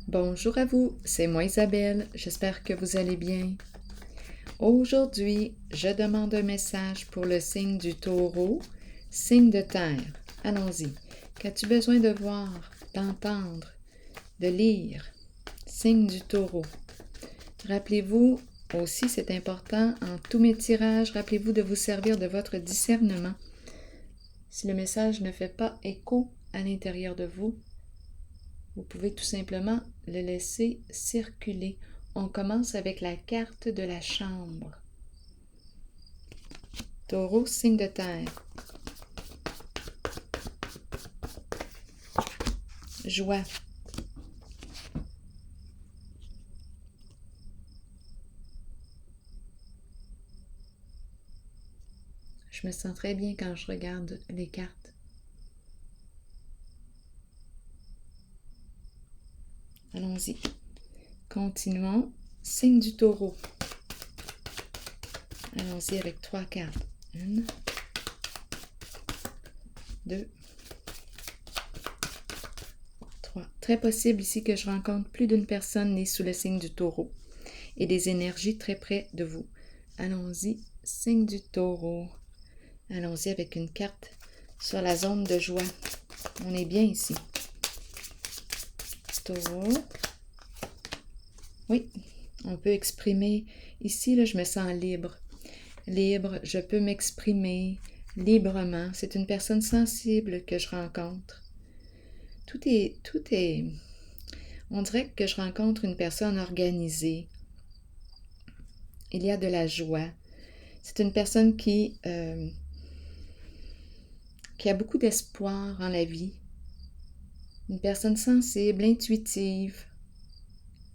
Bonjour à vous, c'est moi Isabelle, j'espère que vous allez bien. Aujourd'hui, je demande un message pour le signe du Taureau, signe de terre. Allons-y. Qu'as-tu besoin de voir, d'entendre, de lire? Signe du Taureau. Rappelez-vous aussi, c'est important, en tous mes tirages, rappelez-vous de vous servir de votre discernement. Si le message ne fait pas écho à l'intérieur de vous, vous pouvez tout simplement le laisser circuler. On commence avec la carte de la chambre. Taureau, signe de terre. Joie. Je me sens très bien quand je regarde les cartes. Allons-y. Continuons. Signe du Taureau. Allons-y avec 3 cartes. 1, 2, 3. Très possible ici que je rencontre plus d'une personne née sous le signe du Taureau et des énergies très près de vous. Allons-y. Signe du Taureau. Allons-y avec une carte sur la zone de joie. On est bien ici. Taureau. Oui, on peut exprimer. Ici, là, je me sens libre. Libre, je peux m'exprimer librement. C'est une personne sensible que je rencontre. Tout est... On dirait que je rencontre une personne organisée. Il y a de la joie. C'est une personne qui a beaucoup d'espoir en la vie. Une personne sensible, intuitive.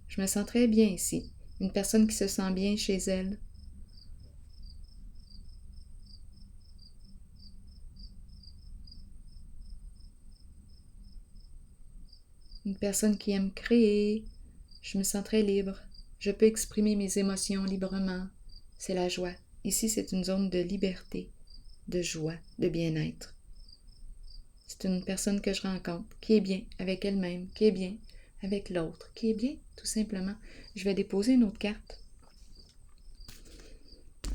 Je me sens très bien ici. Une personne qui se sent bien chez elle. Une personne qui aime créer. Je me sens très libre. Je peux exprimer mes émotions librement. C'est la joie. Ici, c'est une zone de liberté, de joie, de bien-être. C'est une personne que je rencontre, qui est bien avec elle-même, qui est bien avec l'autre, qui est bien, tout simplement. Je vais déposer une autre carte.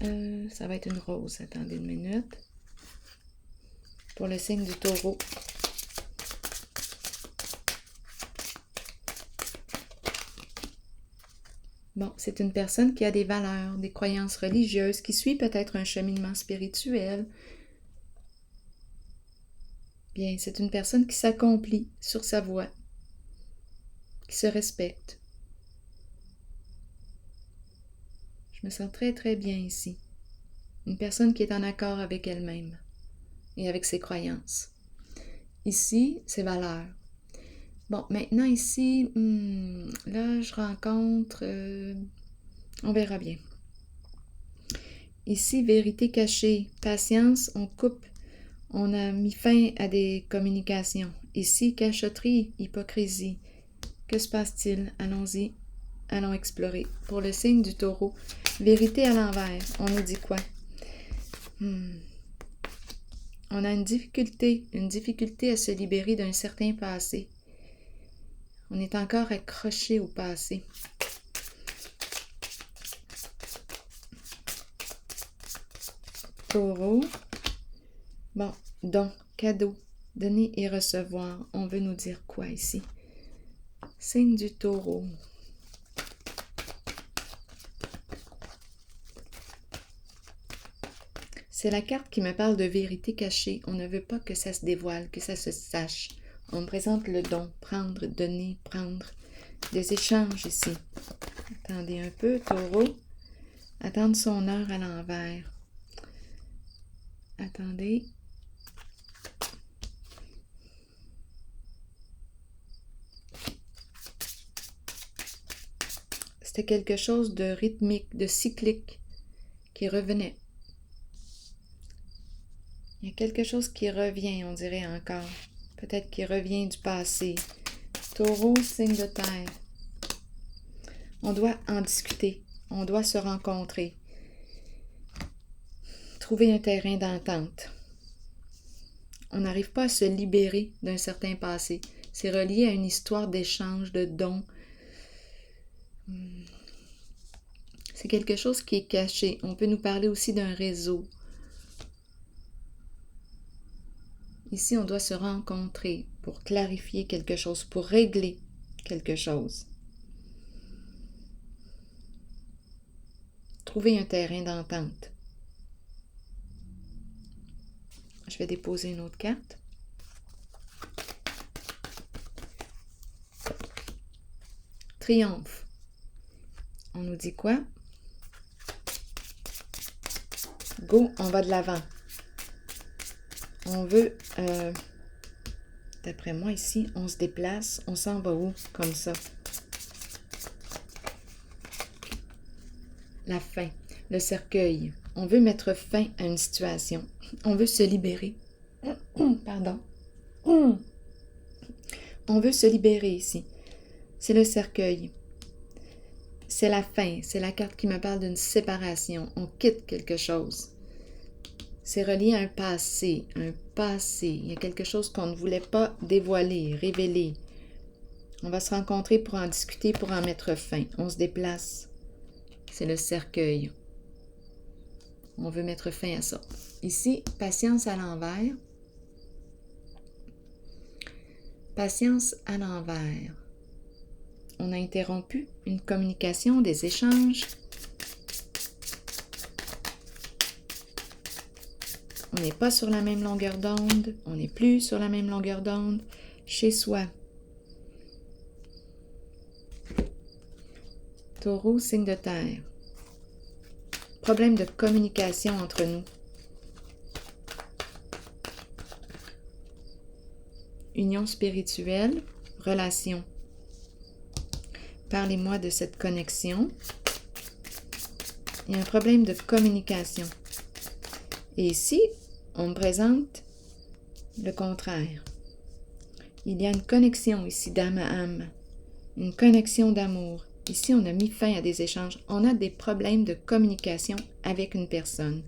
Ça va être une rose. Attendez une minute. Pour le signe du Taureau. Bon, c'est une personne qui a des valeurs, des croyances religieuses, qui suit peut-être un cheminement spirituel. Bien, c'est une personne qui s'accomplit sur sa voie, qui se respecte. Je me sens très très bien ici. Une personne qui est en accord avec elle-même et avec ses croyances. Ici, ses valeurs. Bon, maintenant ici, là, je rencontre... on verra bien. Ici, vérité cachée. Patience, on coupe. On a mis fin à des communications. Ici, cachotterie, hypocrisie. Que se passe-t-il? Allons-y. Allons explorer. Pour le signe du Taureau, vérité à l'envers. On nous dit quoi? On a une difficulté à se libérer d'un certain passé. On est encore accroché au passé. Taureau. Bon, don, cadeau, donner et recevoir. On veut nous dire quoi ici? Signe du Taureau. C'est la carte qui me parle de vérité cachée. On ne veut pas que ça se dévoile, que ça se sache. On me présente le don, prendre, donner, prendre. Des échanges ici. Attendez un peu, Taureau. Attendre son heure à l'envers. Attendez. C'était quelque chose de rythmique, de cyclique, qui revenait. Il y a quelque chose qui revient, on dirait encore. Peut-être qui revient du passé. Taureau, signe de terre. On doit en discuter. On doit se rencontrer. Trouver un terrain d'entente. On n'arrive pas à se libérer d'un certain passé. C'est relié à une histoire d'échange, de dons, C'est quelque chose qui est caché. On peut nous parler aussi d'un réseau. Ici, on doit se rencontrer pour clarifier quelque chose, pour régler quelque chose. Trouver un terrain d'entente. Je vais déposer une autre carte. Triomphe. On nous dit quoi? Go, on va de l'avant. On veut, d'après moi ici, on se déplace, on s'en va où? Comme ça. La fin, le cercueil. On veut mettre fin à une situation. On veut se libérer. Pardon. On veut se libérer ici. C'est le cercueil. C'est la fin. C'est la carte qui me parle d'une séparation. On quitte quelque chose. C'est relié à un passé. Un passé. Il y a quelque chose qu'on ne voulait pas dévoiler, révéler. On va se rencontrer pour en discuter, pour en mettre fin. On se déplace. C'est le cercueil. On veut mettre fin à ça. Ici, patience à l'envers. Patience à l'envers. On a interrompu une communication, des échanges. On n'est pas sur la même longueur d'onde. On n'est plus sur la même longueur d'onde. Chez soi. Taureau, signe de terre. Problème de communication entre nous. Union spirituelle, relation. Parlez-moi de cette connexion. Il y a un problème de communication. Et ici, on me présente le contraire. Il y a une connexion ici d'âme à âme. Une connexion d'amour. Ici, on a mis fin à des échanges. On a des problèmes de communication avec une personne.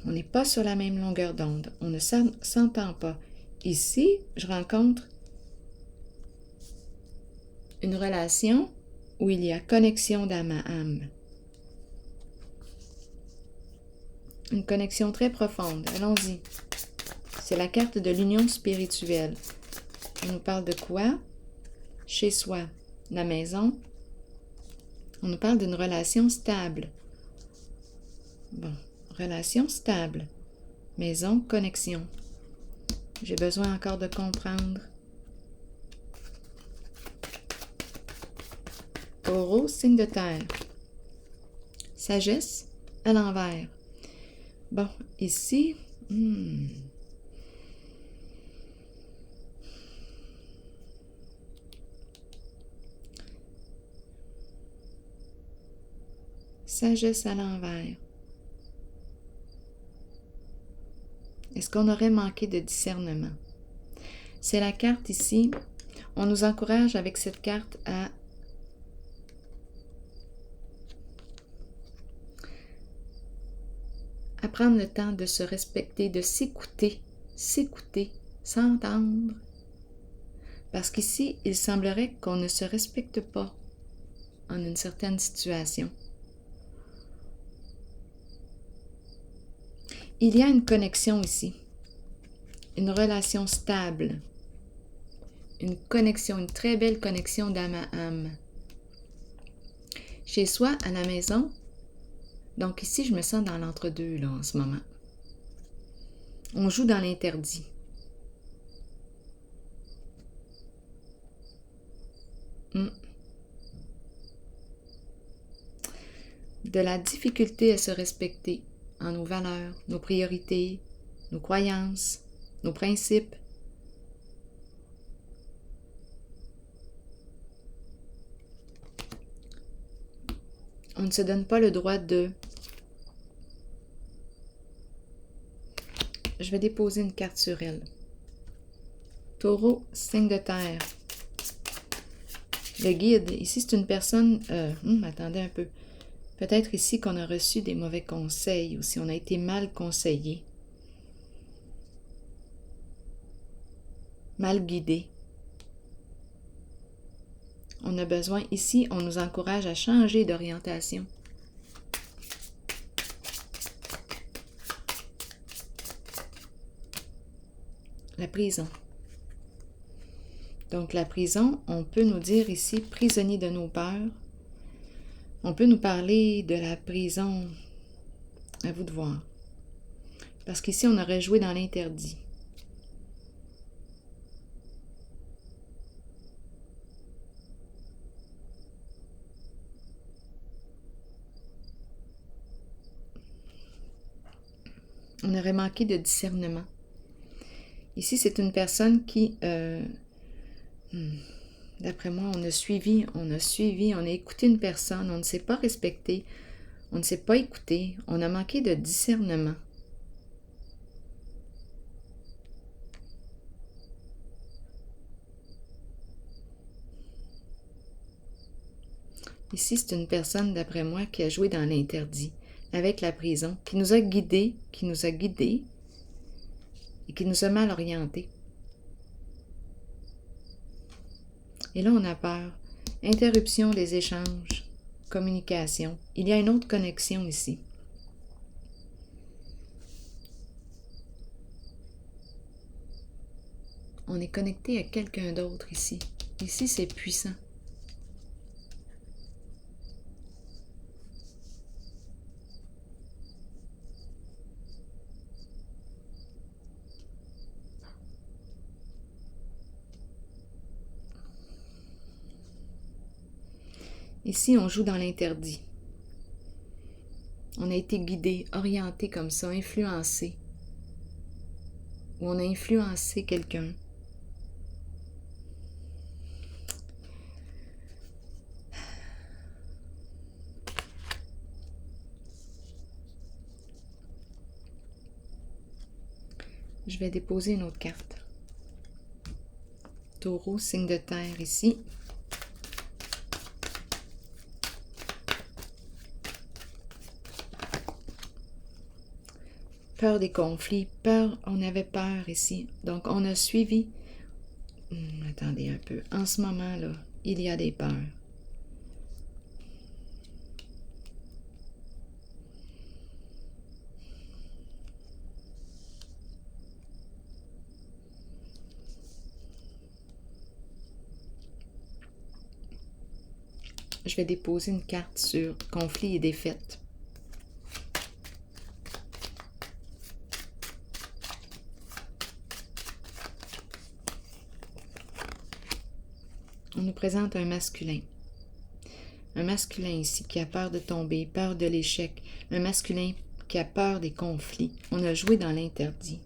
On n'est pas sur la même longueur d'onde. On ne s'entend pas. Ici, je rencontre une relation où il y a connexion d'âme à âme. Une connexion très profonde. Allons-y. C'est la carte de l'union spirituelle. On nous parle de quoi? Chez soi. La maison. On nous parle d'une relation stable. Bon, relation stable. Maison, connexion. J'ai besoin encore de comprendre. Taureau, signe de terre. Sagesse à l'envers. Bon, ici, sagesse à l'envers. Est-ce qu'on aurait manqué de discernement? C'est la carte ici. On nous encourage avec cette carte à prendre le temps de se respecter, de s'écouter, s'entendre. Parce qu'ici, il semblerait qu'on ne se respecte pas en une certaine situation. Il y a une connexion ici, une relation stable, une connexion, une très belle connexion d'âme à âme. Chez soi, à la maison, donc ici, je me sens dans l'entre-deux là en ce moment. On joue dans l'interdit. De la difficulté à se respecter en nos valeurs, nos priorités, nos croyances, nos principes. On ne se donne pas le droit de... Je vais déposer une carte sur elle. Taureau, signe de terre. Le guide, ici c'est une personne... attendez un peu. Peut-être ici qu'on a reçu des mauvais conseils ou si on a été mal conseillé. Mal guidé. On a besoin, ici, on nous encourage à changer d'orientation. La prison. Donc la prison, on peut nous dire ici prisonnier de nos peurs. On peut nous parler de la prison, à vous de voir. Parce qu'ici, on aurait joué dans l'interdit. On aurait manqué de discernement. Ici, c'est une personne qui, d'après moi, on a écouté une personne, on ne s'est pas respecté, on ne s'est pas écouté, on a manqué de discernement. Ici, c'est une personne, d'après moi, qui a joué dans l'interdit, avec la prison, qui nous a guidés, et qui nous a mal orientés. Et là, on a peur. Interruption des échanges, communication. Il y a une autre connexion ici. On est connecté à quelqu'un d'autre ici. Ici, c'est puissant. Ici, on joue dans l'interdit. On a été guidé, orienté comme ça, influencé. Ou on a influencé quelqu'un. Je vais déposer une autre carte. Taureau, signe de terre ici. Peur des conflits, on avait peur ici. Donc, on a suivi. Attendez un peu. En ce moment-là, il y a des peurs. Je vais déposer une carte sur conflit et défaite. On nous présente un masculin. Un masculin ici qui a peur de tomber, peur de l'échec. Un masculin qui a peur des conflits. On a joué dans l'interdit.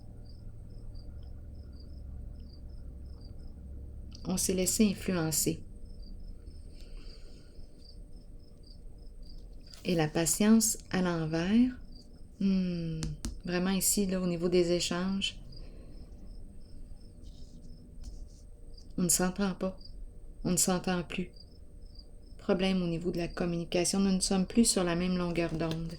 On s'est laissé influencer. Et la patience à l'envers. Vraiment ici, là, au niveau des échanges, on ne s'entend pas. On ne s'entend plus. Problème au niveau de la communication. Nous ne sommes plus sur la même longueur d'onde.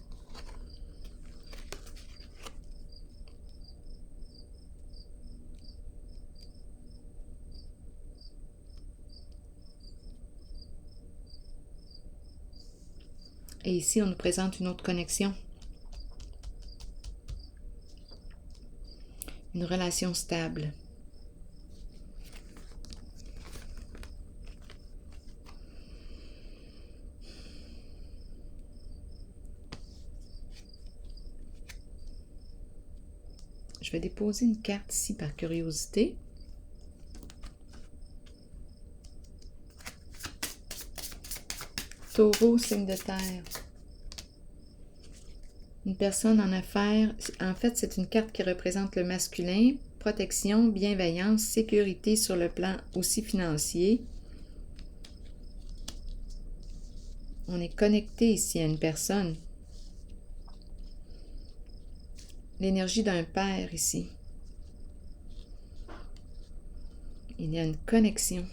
Et ici, on nous présente une autre connexion. Une relation stable. Je vais déposer une carte ici par curiosité. Taureau, signe de terre. Une personne en affaires. En fait, c'est une carte qui représente le masculin. Protection, bienveillance, sécurité sur le plan aussi financier. On est connecté ici à une personne. L'énergie d'un père ici. Il y a une connexion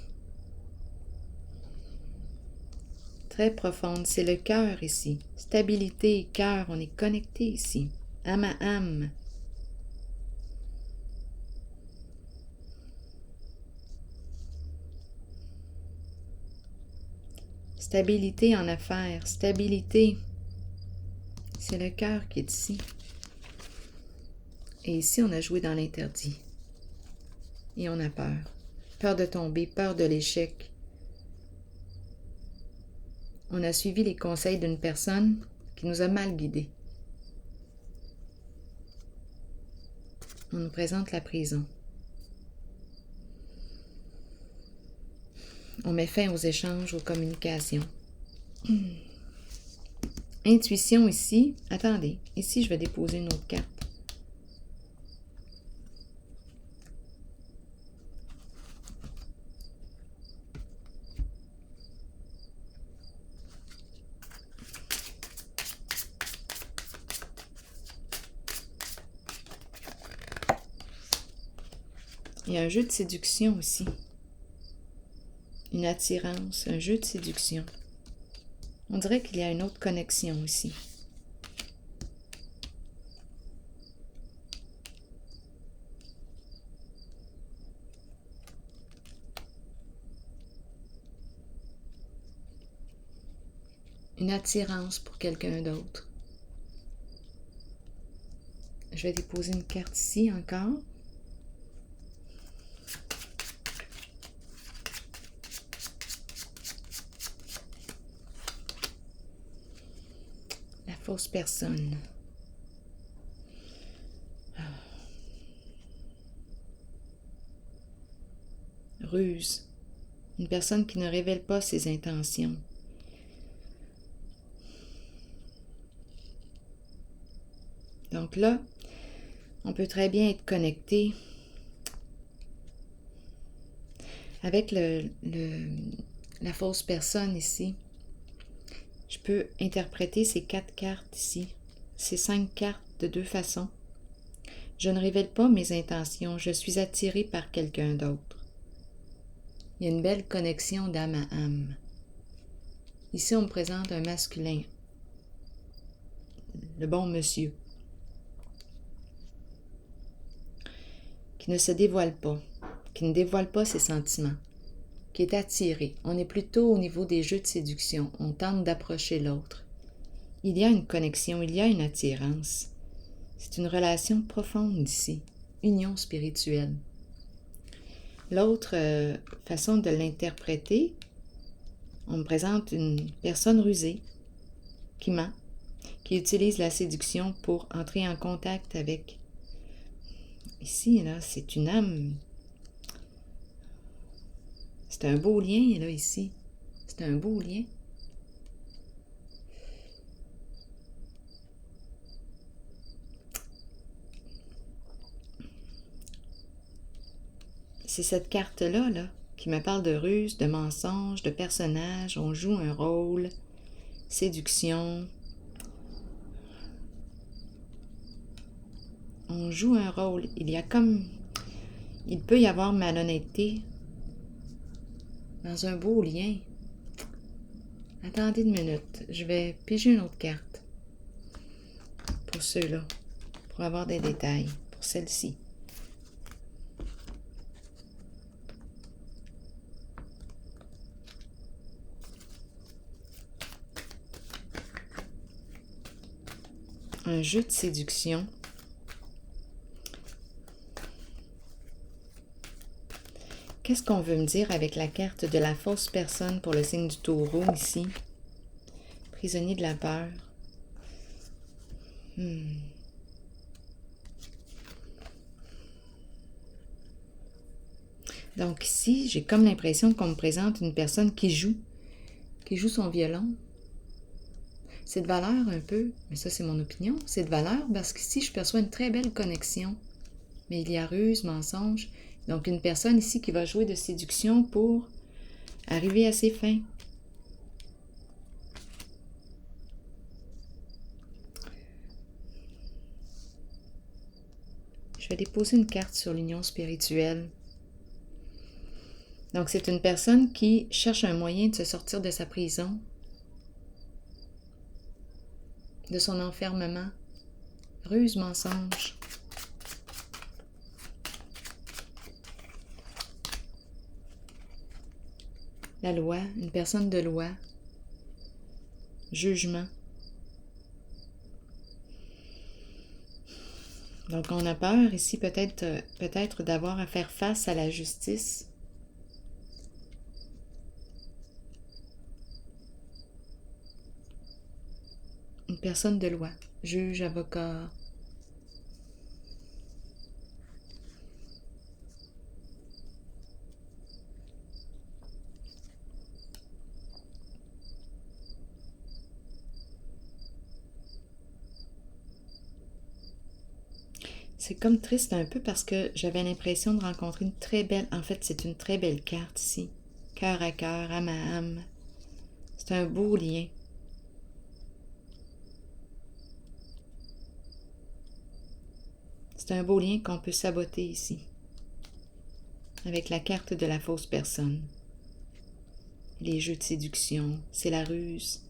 très profonde. C'est le cœur ici. Stabilité, cœur, on est connecté ici. Âme à âme. Stabilité en affaires, stabilité. C'est le cœur qui est ici. Et ici, on a joué dans l'interdit. Et on a peur. Peur de tomber, peur de l'échec. On a suivi les conseils d'une personne qui nous a mal guidés. On nous présente la prison. On met fin aux échanges, aux communications. Intuition ici. Attendez, ici je vais déposer une autre carte. Il y a un jeu de séduction aussi. Une attirance, un jeu de séduction. On dirait qu'il y a une autre connexion ici. Une attirance pour quelqu'un d'autre. Je vais déposer une carte ici encore. La fausse personne. Ruse. Une personne qui ne révèle pas ses intentions. Donc là, on peut très bien être connecté avec la fausse personne ici. Je peux interpréter ces 4 cartes ici, ces 5 cartes de 2 façons. Je ne révèle pas mes intentions, je suis attirée par quelqu'un d'autre. Il y a une belle connexion d'âme à âme. Ici, on me présente un masculin, le bon monsieur, qui ne se dévoile pas, qui ne dévoile pas ses sentiments, qui est attiré. On est plutôt au niveau des jeux de séduction. On tente d'approcher l'autre. Il y a une connexion, il y a une attirance. C'est une relation profonde ici, union spirituelle. L'autre façon de l'interpréter, on me présente une personne rusée, qui ment, qui utilise la séduction pour entrer en contact avec. Ici, là, c'est une âme. C'est un beau lien, là, ici. C'est un beau lien. C'est cette carte-là, là, qui me parle de ruse, de mensonge, de personnage. On joue un rôle, séduction. On joue un rôle. Il peut y avoir malhonnêteté dans un beau lien. Attendez une minute, je vais piger une autre carte pour ceux-là, pour avoir des détails, pour celle-ci. Un jeu de séduction. Qu'est-ce qu'on veut me dire avec la carte de la fausse personne pour le signe du taureau ici? Prisonnier de la peur. Donc ici, j'ai comme l'impression qu'on me présente une personne qui joue son violon. C'est de valeur un peu, mais ça c'est mon opinion, c'est de valeur parce qu'ici je perçois une très belle connexion. Mais il y a ruse, mensonge, donc une personne ici qui va jouer de séduction pour arriver à ses fins. Je vais déposer une carte sur l'union spirituelle. Donc c'est une personne qui cherche un moyen de se sortir de sa prison, de son enfermement. Ruse, mensonge. La loi, une personne de loi, jugement. Donc, on a peur ici peut-être d'avoir à faire face à la justice. Une personne de loi, juge, avocat. C'est comme triste un peu parce que j'avais l'impression de rencontrer une très belle... En fait, c'est une très belle carte ici. Cœur à cœur, âme à âme. C'est un beau lien. C'est un beau lien qu'on peut saboter ici. Avec la carte de la fausse personne. Les jeux de séduction, c'est la ruse.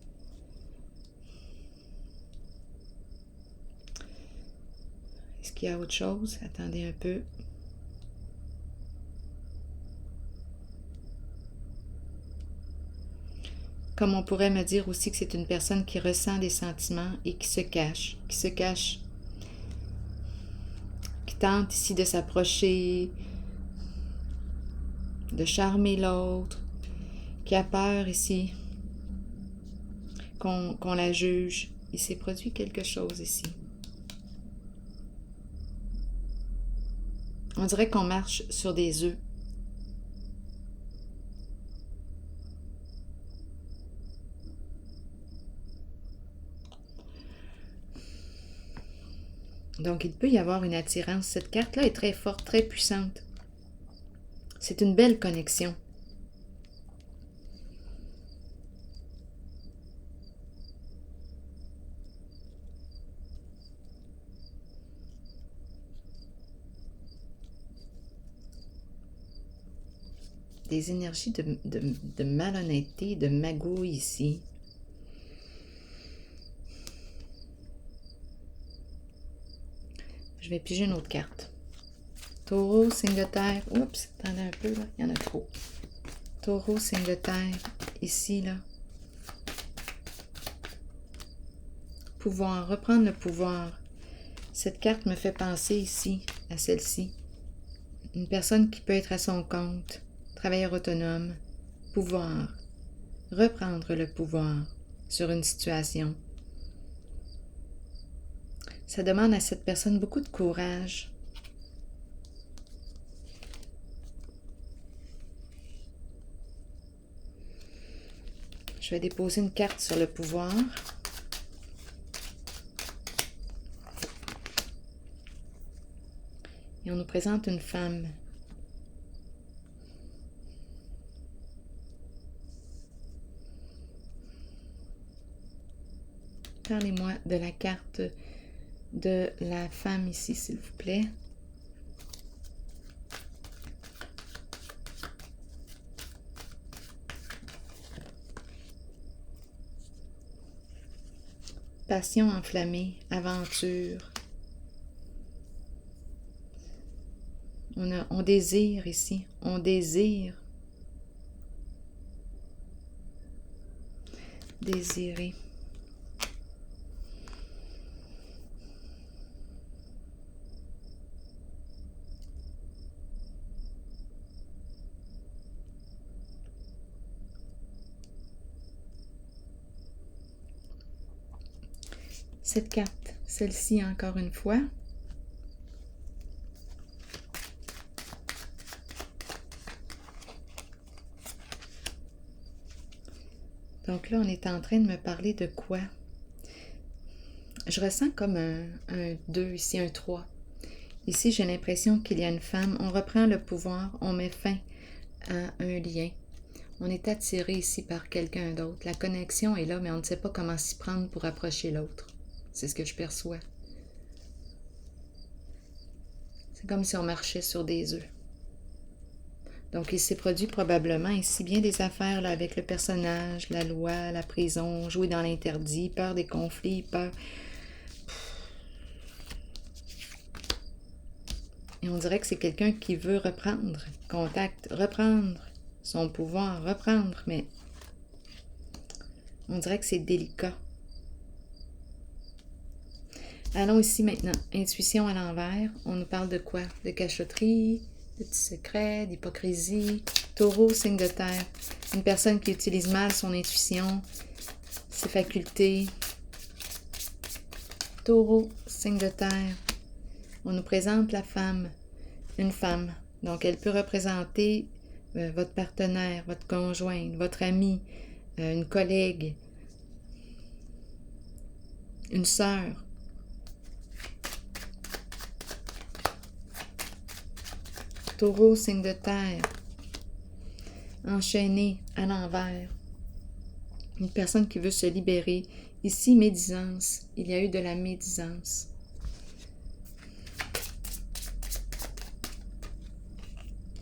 Est-ce qu'il y a autre chose? Attendez un peu. Comme on pourrait me dire aussi que c'est une personne qui ressent des sentiments et qui se cache, qui tente ici de s'approcher, de charmer l'autre, qui a peur ici qu'on la juge. Il s'est produit quelque chose ici. On dirait qu'on marche sur des œufs. Donc, il peut y avoir une attirance. Cette carte-là est très forte, très puissante. C'est une belle connexion. Des énergies de malhonnêteté, de magouille ici. Je vais piger une autre carte. Taureau, signe de terre. Oups, attendez un peu, là. Il y en a trop. Taureau, signe de terre. Ici, là. Pouvoir, reprendre le pouvoir. Cette carte me fait penser ici, à celle-ci. Une personne qui peut être à son compte, travailleur autonome, pouvoir, reprendre le pouvoir sur une situation. Ça demande à cette personne beaucoup de courage. Je vais déposer une carte sur le pouvoir. Et on nous présente une femme. Parlez-moi de la carte de la femme ici, s'il vous plaît. Passion enflammée, aventure. On désire ici, on désire. Désirer. Cette carte, celle-ci encore une fois. Donc là, on est en train de me parler de quoi? Je ressens comme un 2 ici, un 3. Ici, j'ai l'impression qu'il y a une femme. On reprend le pouvoir, on met fin à un lien. On est attiré ici par quelqu'un d'autre. La connexion est là, mais on ne sait pas comment s'y prendre pour approcher l'autre. C'est ce que je perçois. C'est comme si on marchait sur des œufs. Donc, il s'est produit probablement ici bien des affaires là, avec le personnage, la loi, la prison, jouer dans l'interdit, peur des conflits, peur... Et on dirait que c'est quelqu'un qui veut reprendre contact, reprendre son pouvoir, reprendre, mais On dirait que c'est délicat. Allons ici maintenant. Intuition à l'envers. On nous parle de quoi? De cachotterie, de petits secrets, d'hypocrisie. Taureau, signe de terre. Une personne qui utilise mal son intuition, ses facultés. Taureau, signe de terre. On nous présente la femme. Une femme. Donc, elle peut représenter votre partenaire, votre conjointe, votre ami, une collègue, une sœur. Taureau, signe de terre. Enchaîné à l'envers. Une personne qui veut se libérer. Ici, médisance. Il y a eu de la médisance.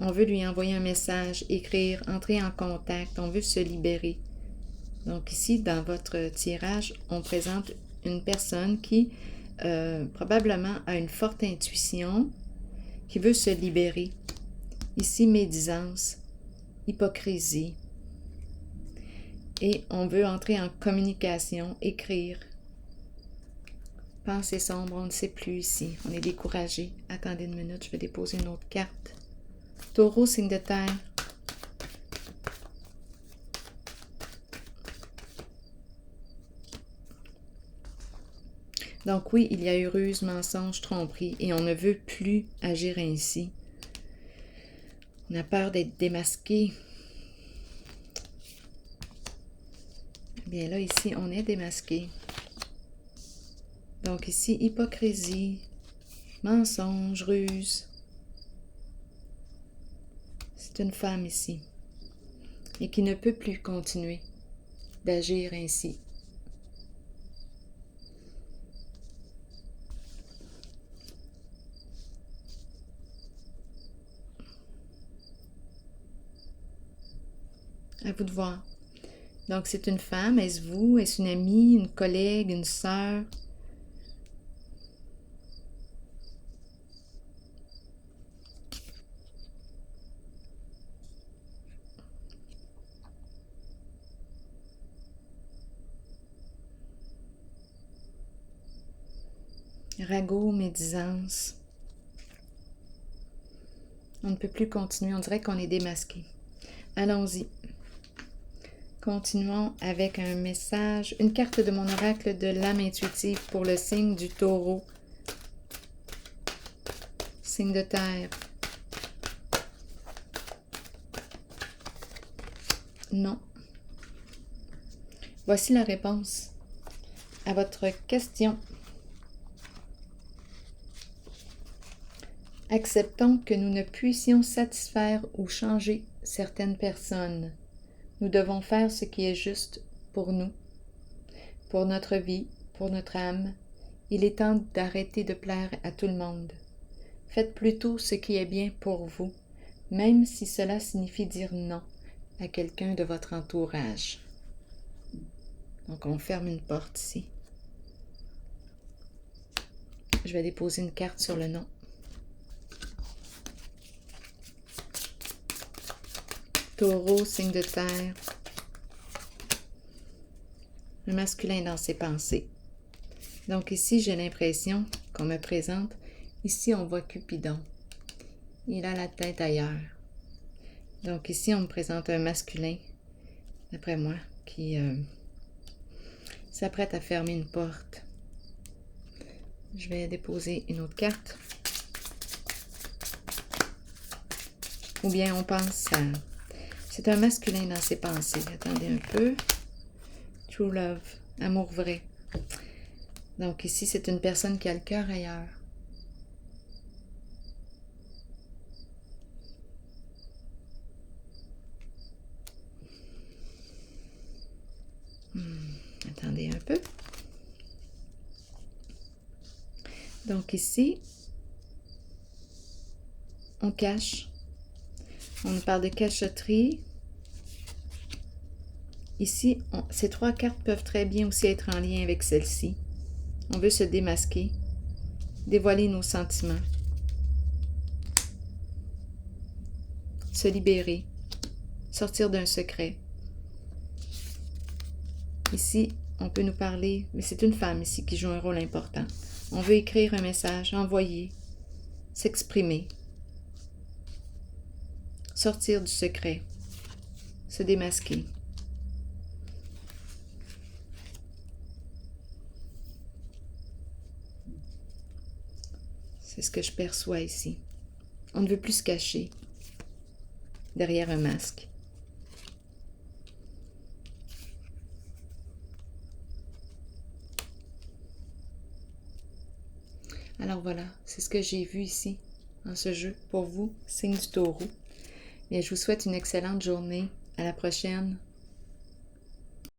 On veut lui envoyer un message, écrire, entrer en contact. On veut se libérer. Donc ici, dans votre tirage, on présente une personne qui probablement a une forte intuition, qui veut se libérer. Ici, médisance, hypocrisie. Et on veut entrer en communication, écrire. Pensée sombre, on ne sait plus ici. On est découragé. Attendez une minute, je vais déposer une autre carte. Taureau, signe de terre. Donc oui, il y a eu ruse, mensonge, tromperie, et on ne veut plus agir ainsi. On a peur d'être démasqué. Bien là, ici, on est démasqué. Donc ici, hypocrisie, mensonge, ruse. C'est une femme ici. Et qui ne peut plus continuer d'agir ainsi. À vous de voir. Donc, c'est une femme. Est-ce vous? Est-ce une amie, une collègue, une sœur? Ragot, médisance. On ne peut plus continuer. On dirait qu'on est démasqué. Allons-y. Continuons avec un message, une carte de mon oracle de l'âme intuitive pour le signe du taureau. Signe de terre. Non. Voici la réponse à votre question. Acceptons que nous ne puissions satisfaire ou changer certaines personnes. Nous devons faire ce qui est juste pour nous, pour notre vie, pour notre âme. Il est temps d'arrêter de plaire à tout le monde. Faites plutôt ce qui est bien pour vous, même si cela signifie dire non à quelqu'un de votre entourage. Donc, on ferme une porte ici. Je vais déposer une carte sur le non. Taureau, signe de terre. Le masculin dans ses pensées. Donc ici, j'ai l'impression qu'on me présente. Ici, on voit Cupidon. Il a la tête ailleurs. Donc ici, on me présente un masculin, d'après moi, qui s'apprête à fermer une porte. Je vais déposer une autre carte. Ou bien on pense à... C'est un masculin dans ses pensées. Attendez un peu. True love, amour vrai. Donc ici, c'est une personne qui a le cœur ailleurs. Attendez un peu. Donc ici, on cache. On nous parle de cachotterie. Ici, ces trois cartes peuvent très bien aussi être en lien avec celle-ci. On veut se démasquer, dévoiler nos sentiments, se libérer, sortir d'un secret. Ici, on peut nous parler, mais c'est une femme ici qui joue un rôle important. On veut écrire un message, envoyer, s'exprimer, sortir du secret, se démasquer. C'est ce que je perçois ici. On ne veut plus se cacher derrière un masque. Alors voilà, c'est ce que j'ai vu ici, dans ce jeu, pour vous, signe du taureau. Et je vous souhaite une excellente journée. À la prochaine.